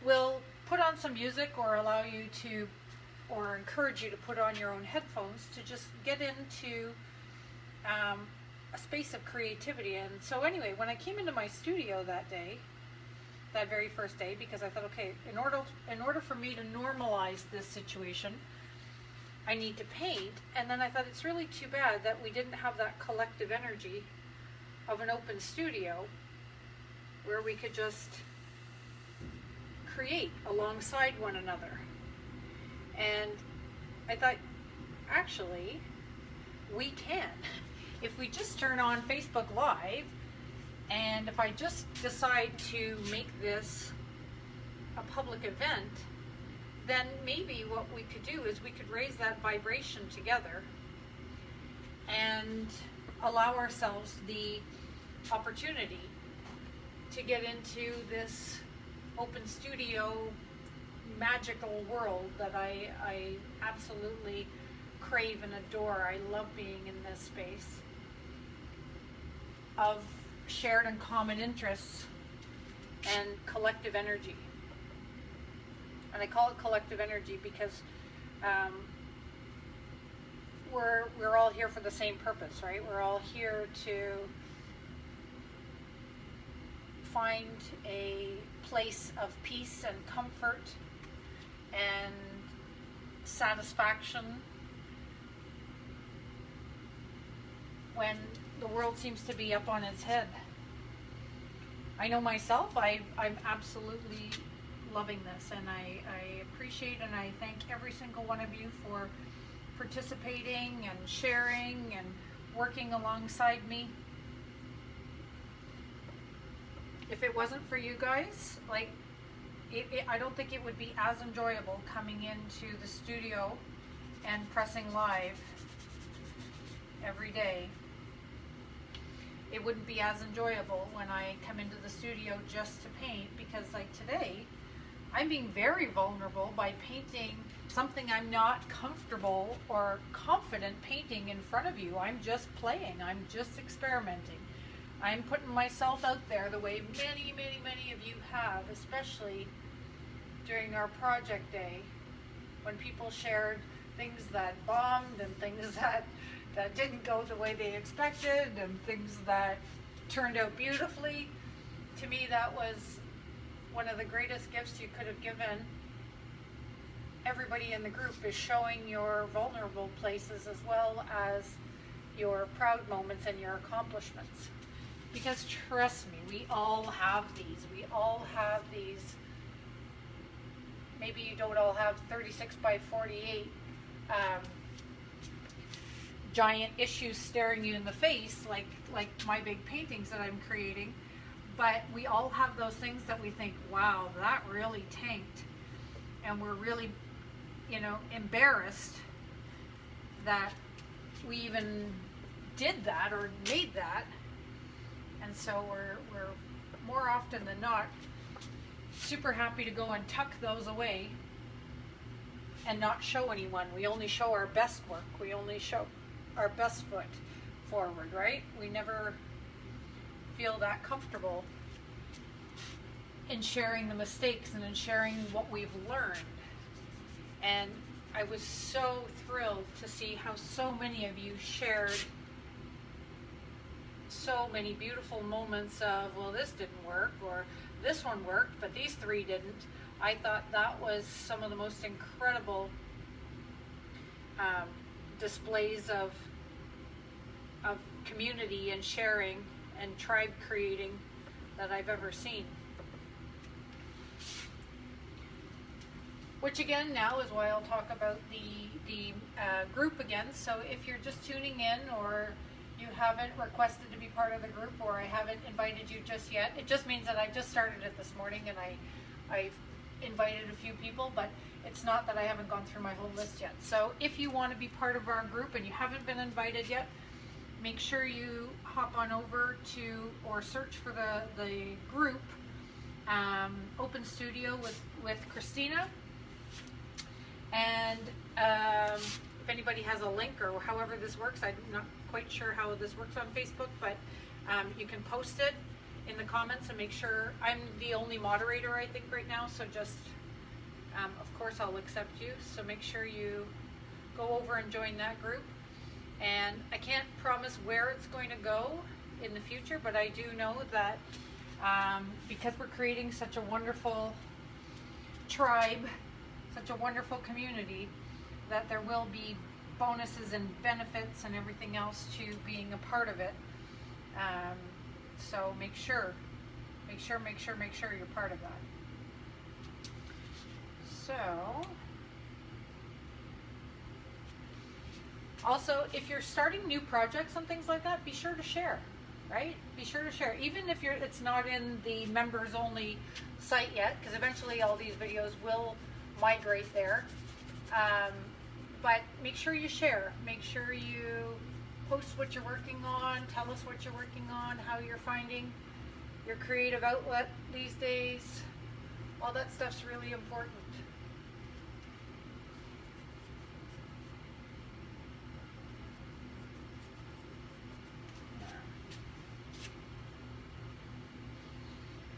will put on some music or allow you to, or encourage you to put on your own headphones to just get into a space of creativity. And so anyway, when I came into my studio that very first day, because I thought, okay, in order for me to normalize this situation, I need to paint. And then I thought, it's really too bad that we didn't have that collective energy of an open studio where we could just create alongside one another. And I thought, actually, we can. If we just turn on Facebook Live, and if I just decide to make this a public event, then maybe what we could do is we could raise that vibration together and allow ourselves the opportunity to get into this open studio magical world that I absolutely crave and adore. I love being in this space of shared and common interests and collective energy. And I call it collective energy because we're all here for the same purpose, right? We're all here to find a place of peace and comfort and satisfaction when the world seems to be up on its head. I know myself, I'm absolutely loving this, and I appreciate and I thank every single one of you for participating and sharing and working alongside me. If it wasn't for you guys, I don't think it would be as enjoyable coming into the studio and pressing live every day. It wouldn't be as enjoyable when I come into the studio just to paint, because like today, I'm being very vulnerable by painting something I'm not comfortable or confident painting in front of you. I'm just playing, I'm just experimenting. I'm putting myself out there the way many, many, many of you have, especially during our project day, when people shared things that bombed and things that didn't go the way they expected, and things that turned out beautifully. To me, that was one of the greatest gifts you could have given everybody in the group, is showing your vulnerable places as well as your proud moments and your accomplishments. Because trust me, we all have these. We all have these. Maybe you don't all have 36 by 48 giant issues staring you in the face like my big paintings that I'm creating, but we all have those things that we think, wow, that really tanked, and we're really, you know, embarrassed that we even did that or made that. And so we're more often than not super happy to go and tuck those away and not show anyone. We only show our best work. We only show our best foot forward, right? We never feel that comfortable in sharing the mistakes and in sharing what we've learned. And I was so thrilled to see how so many of you shared so many beautiful moments of, well, this didn't work, or this one worked, but these three didn't. I thought that was some of the most incredible displays of community and sharing and tribe creating that I've ever seen. Which again now is why I'll talk about the group again. So if you're just tuning in, or you haven't requested to be part of the group, or I haven't invited you just yet, it just means that I just started it this morning and I've invited a few people, but it's not that I haven't gone through my whole list yet. So if you want to be part of our group and you haven't been invited yet, make sure you hop on over to, or search for the group, Open Studio with Christina. And if anybody has a link or however this works, I'm not quite sure how this works on Facebook, but you can post it in the comments and make sure. I'm the only moderator, I think, right now, so just of course I'll accept you, so make sure you go over and join that group. And I can't promise where it's going to go in the future, but I do know that because we're creating such a wonderful tribe, such a wonderful community, that there will be bonuses and benefits and everything else to being a part of it. So make sure you're part of that. So, also, if you're starting new projects and things like that, be sure to share, right? Be sure to share, even if it's not in the members only site yet, because eventually all these videos will migrate there. But make sure you share. Make sure you post what you're working on. Tell us what you're working on, how you're finding your creative outlet these days. All that stuff's really important.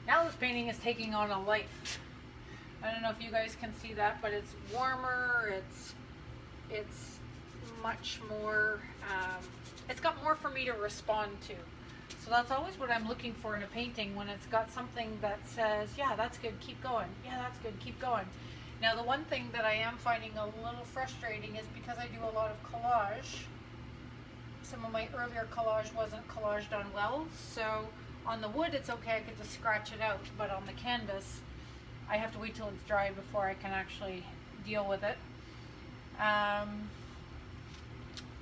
Now this painting is taking on a life. I don't know if you guys can see that, but it's warmer, it's much more, it's got more for me to respond to. So that's always what I'm looking for in a painting, when it's got something that says, yeah, that's good, keep going. Yeah, that's good, keep going. Now the one thing that I am finding a little frustrating is because I do a lot of collage. Some of my earlier collage wasn't collaged on well, so on the wood it's okay, I could just scratch it out, but on the canvas I have to wait till it's dry before I can actually deal with it.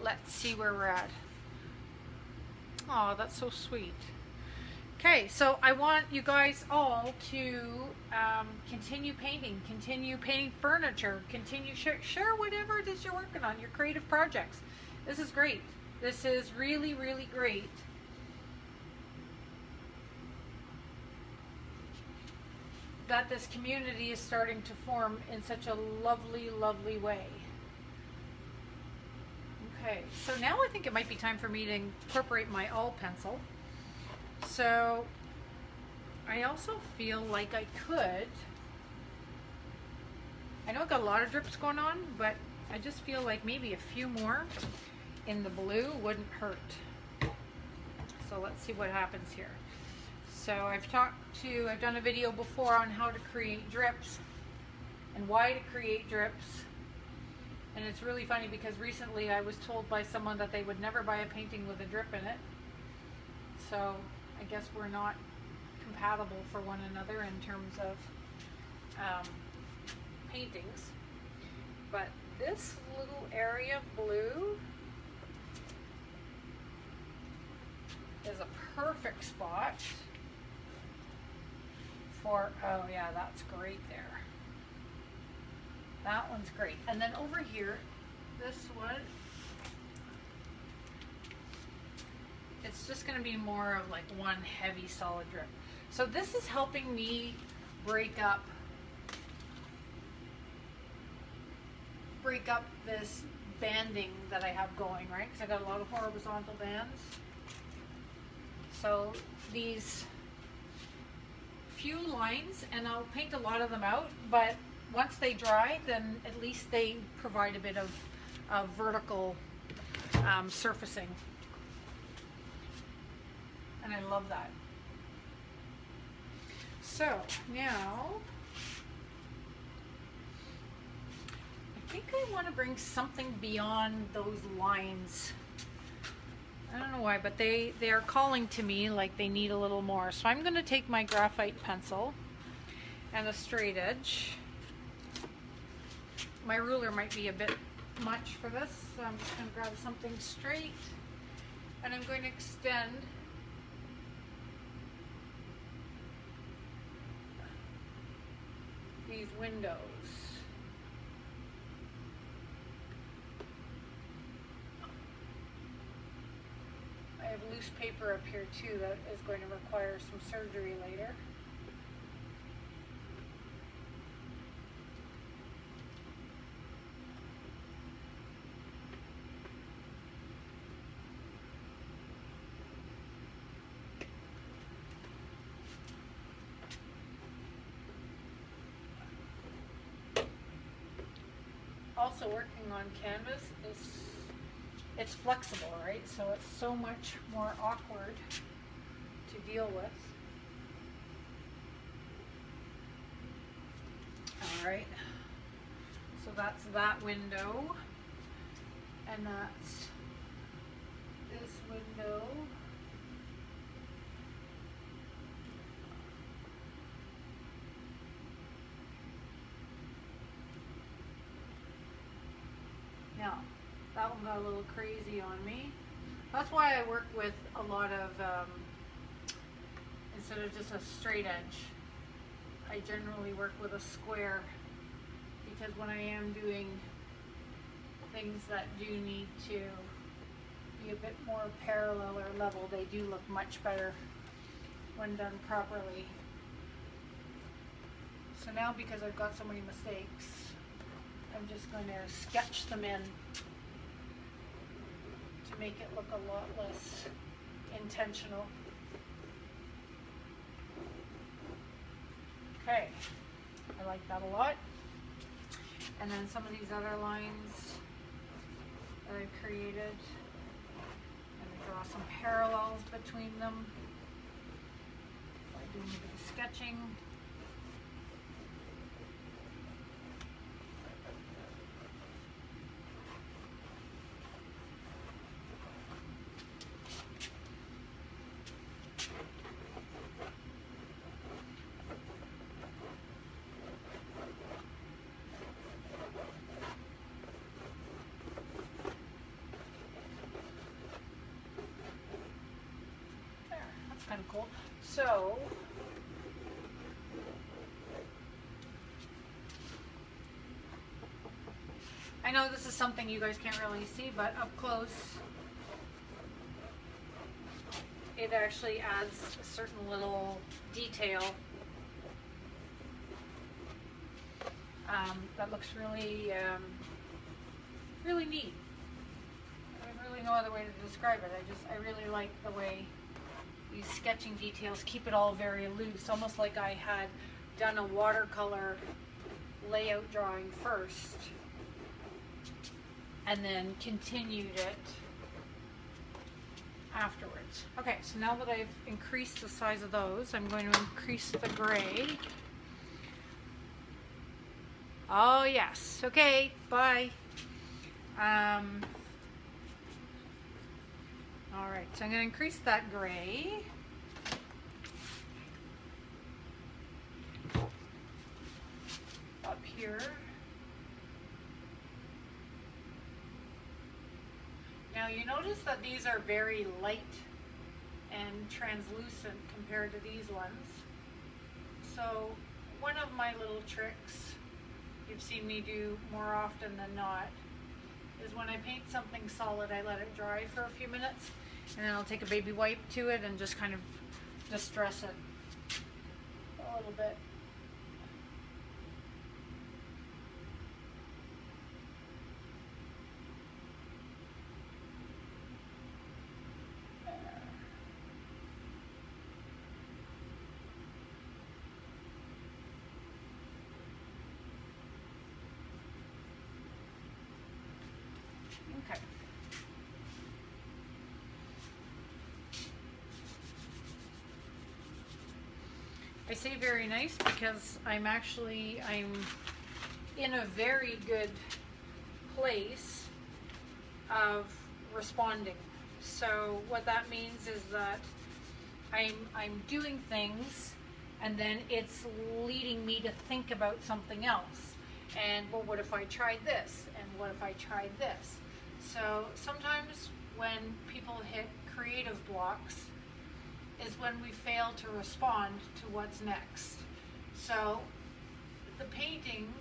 Let's see where we're at. Oh, that's so sweet. Okay, so I want you guys all to continue painting furniture, continue share whatever it is you're working on, your creative projects. This is great. This is really, really great. That this community is starting to form in such a lovely, lovely way. Okay, so now I think it might be time for me to incorporate my all pencil. So I also feel like I could, I know I've got a lot of drips going on, but I just feel like maybe a few more in the blue wouldn't hurt. So So let's see what happens here. So I've done a video before on how to create drips and why to create drips. And it's really funny because recently I was told by someone that they would never buy a painting with a drip in it. So I guess we're not compatible for one another in terms of paintings. But this little area of blue is a perfect spot for, oh yeah, that's great there. That one's great. And then over here, this one, it's just going to be more of like one heavy solid drip. So this is helping me break up this banding that I have going, right? Because I got a lot of horizontal bands. So these few lines, and I'll paint a lot of them out, but once they dry, then at least they provide a bit of vertical surfacing. And I love that. So now, I think I want to bring something beyond those lines. I don't know why, but they are calling to me like they need a little more. So I'm going to take my graphite pencil and a straight edge. My ruler might be a bit much for this, so I'm just going to grab something straight, and I'm going to extend these windows. I have loose paper up here too that is going to require some surgery later. Also working on canvas is it's flexible, right? So it's so much more awkward to deal with. All right, so that's that window, and that's this window. Now, that one got a little crazy on me. That's why I work with a lot of, instead of just a straight edge, I generally work with a square, because when I am doing things that do need to be a bit more parallel or level, they do look much better when done properly. So now, because I've got so many mistakes, I'm just going to sketch them in to make it look a lot less intentional. Okay, I like that a lot. And then some of these other lines that I've created, and draw some parallels between them by doing a bit of sketching. Kind of cool. So I know this is something you guys can't really see, but up close it actually adds a certain little detail that looks really really neat. There's really no other way to describe it. I really like the way these sketching details keep it all very loose, almost like I had done a watercolor layout drawing first and then continued it afterwards. Okay, so now that I've increased the size of those, I'm going to increase the gray. Oh yes, okay, bye. All right, so I'm going to increase that gray. Up here. Now you notice that these are very light and translucent compared to these ones. So one of my little tricks you've seen me do more often than not is when I paint something solid, I let it dry for a few minutes, and then I'll take a baby wipe to it and just kind of distress it a little bit. Okay. I say very nice because I'm in a very good place of responding. So what that means is that I'm doing things, and then it's leading me to think about something else. And well, what if I tried this? And what if I tried this? So sometimes when people hit creative blocks is when we fail to respond to what's next. So the painting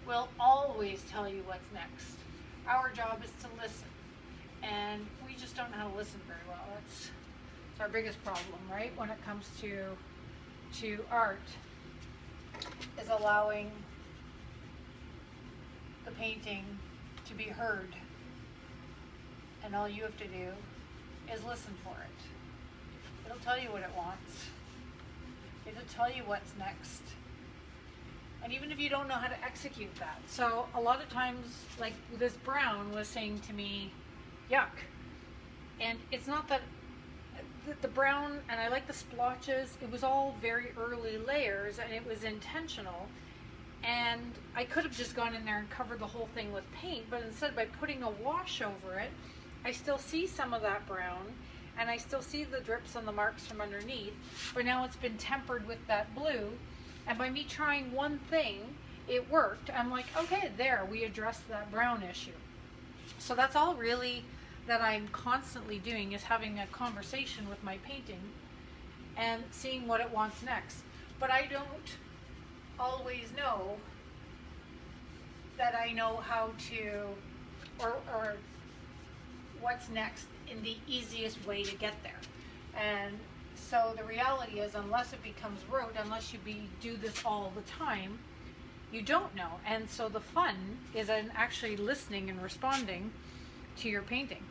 will always tell you what's next. Our job is to listen, and we just don't know how to listen very well. It's our biggest problem, right? When it comes to art, is allowing the painting to be heard, and all you have to do is listen for it. It'll tell you what it wants. It'll tell you what's next. And even if you don't know how to execute that. So a lot of times, like this brown was saying to me, yuck. And it's not that the brown, and I like the splotches, it was all very early layers, and it was intentional. And I could have just gone in there and covered the whole thing with paint, but instead by putting a wash over it, I still see some of that brown, and I still see the drips and the marks from underneath, but now it's been tempered with that blue, and by me trying one thing, it worked. I'm like, okay, there, we addressed that brown issue. So that's all really that I'm constantly doing, is having a conversation with my painting and seeing what it wants next. But I don't always know that I know how to, or what's next in the easiest way to get there. And so the reality is, unless it becomes rote, unless you do this all the time, you don't know. And so the fun is in actually listening and responding to your painting.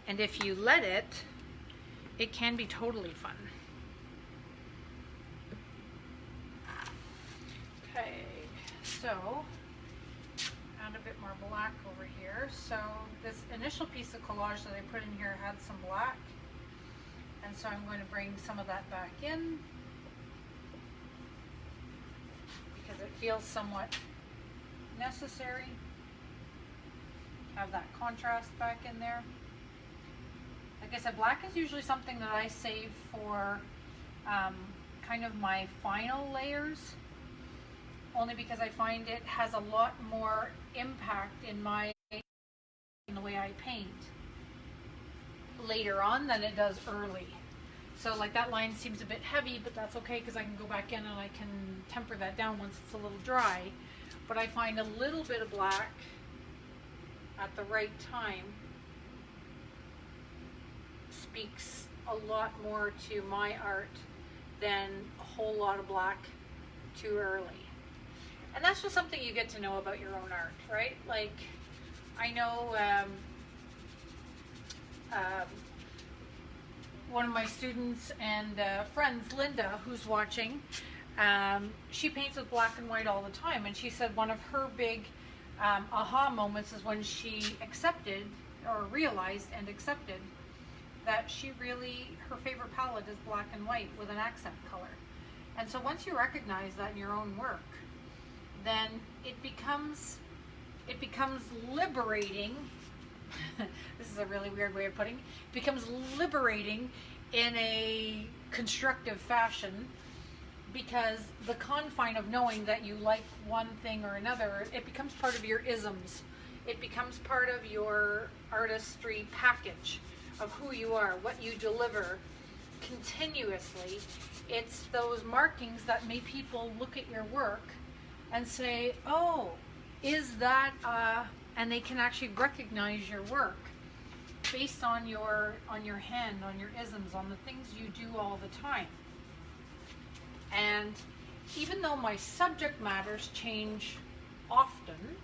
And if you let it, it can be totally fun. Okay, so add a bit more black over here. So this initial piece of collage that I put in here had some black, and so I'm going to bring some of that back in because it feels somewhat necessary. Have that contrast back in there. Like I said, black is usually something that I save for kind of my final layers, only because I find it has a lot more impact in the way I paint later on than it does early. So like that line seems a bit heavy, but that's okay because I can go back in and I can temper that down once it's a little dry. But I find a little bit of black at the right time speaks a lot more to my art than a whole lot of black too early. And that's just something you get to know about your own art, right? Like, I know one of my students and friends, Linda, who's watching, she paints with black and white all the time, and she said one of her big aha moments is when she accepted or realized and accepted that her favorite palette is black and white with an accent color. And so once you recognize that in your own work, then it becomes liberating. This is a really weird way of putting it. It becomes liberating in a constructive fashion, because the confine of knowing that you like one thing or another, it becomes part of your isms. It becomes part of your artistry package of who you are, what you deliver continuously. It's those markings that make people look at your work and say, oh, is that, and they can actually recognize your work based on your hand, on your isms, on the things you do all the time. And even though my subject matters change often,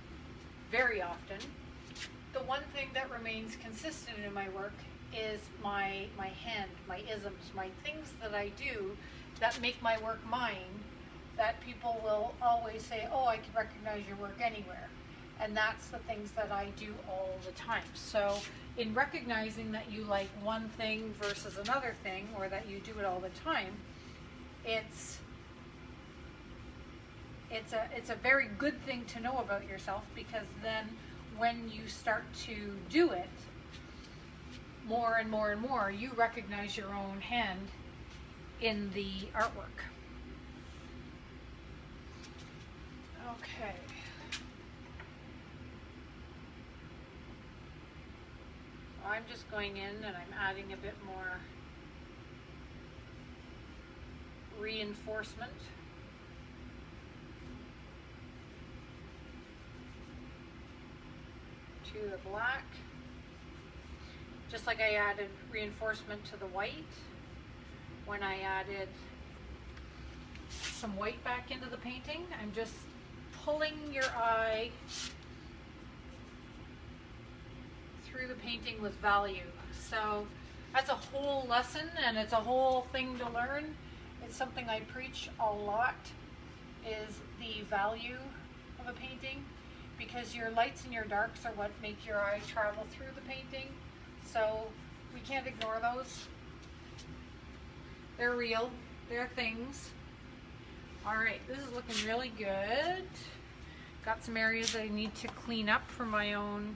very often, the one thing that remains consistent in my work is my hand, my isms, my things that I do that make my work mine, that people will always say, oh, I can recognize your work anywhere. And that's the things that I do all the time. So in recognizing that you like one thing versus another thing, or that you do it all the time, it's a very good thing to know about yourself, because then when you start to do it more and more and more, you recognize your own hand in the artwork. Okay. I'm just going in and I'm adding a bit more reinforcement. To the black, just like I added reinforcement to the white when I added some white back into the painting. I'm just pulling your eye through the painting with value. So that's a whole lesson, and it's a whole thing to learn. It's something I preach a lot, is the value of a painting, because your lights and your darks are what make your eye travel through the painting. So we can't ignore those. They're real. They're things. All right, this is looking really good. Got some areas that I need to clean up for my own.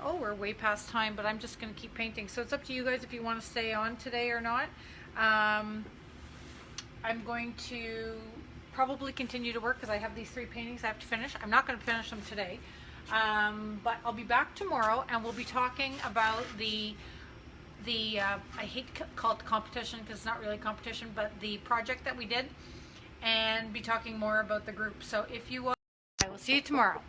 Oh, we're way past time, but I'm just going to keep painting. So it's up to you guys if you want to stay on today or not. I'm going to probably continue to work because I have these 3 paintings I have to finish. I'm not going to finish them today, but I'll be back tomorrow, and we'll be talking about the I hate to call it the competition because it's not really a competition, but the project that we did, and be talking more about the group. So if you will, I will see you tomorrow.